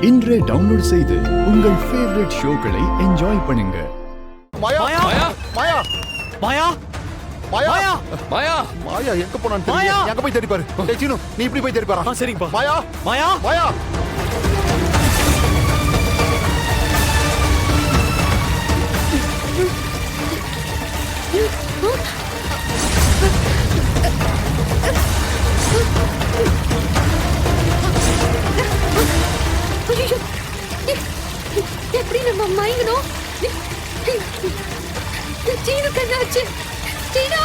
இன்றே டவுன்லோட் செய்து உங்கள் ஃபேவரட் ஷோக்களை என்ஜாய் பண்ணுங்க. மாயா மாயா மாயா மாயா மாயா மாயா மாயா எங்க போனான்னு தெரியல. மாயா! எங்க போய் தேடி பாரு. டேய் சீனு, நீ இப்படி போய் தேடி பாரு. சரிங்கப்பா. மாயா மாயா மாயா ஐயோ! எப்படி நம்ம மயங்கணும்? சீனு கண்ணாச்சு. சீனு!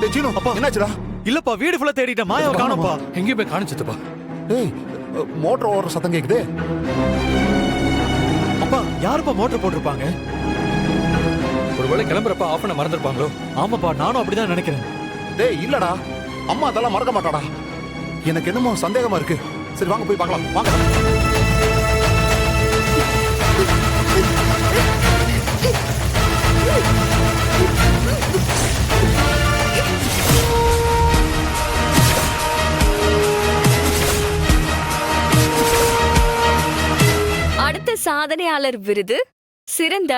டேய் சீனு, அப்பா. என்னாச்சுடா? இல்லப்பா, வீடு ஃபுல்லா தேடிட்டேன், மாயாவை காணோம்ப்பா. எங்கேயுமே காணிச்சதுப்பா. டேய் மோட்டார் ஓடுற சத்தம் கேக்குதே. அப்பா, யாருப்பா மோட்டர் போட்டிருப்பாங்க? ஒருவேளை கிளம்புறப்ப ஆஃப் பண்ண மறந்துருப்பாங்களோ? ஆமாப்பா, நானும் அப்படிதான் நினைக்கிறேன். டேய் இல்லடா, அம்மா அதெல்லாம் மறக்க மாட்டாடா. எனக்கு என்னமோ சந்தேகமா இருக்கு. சரி வாங்க போய் பார்க்கலாம் வாங்க. அடுத்த சாதனையாளர் விருது சிறந்த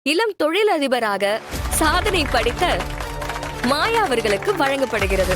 இளம் தொழிலதிபராக சாதனை படைத்த மாயா அவர்களுக்கு வழங்கப்படுகிறது.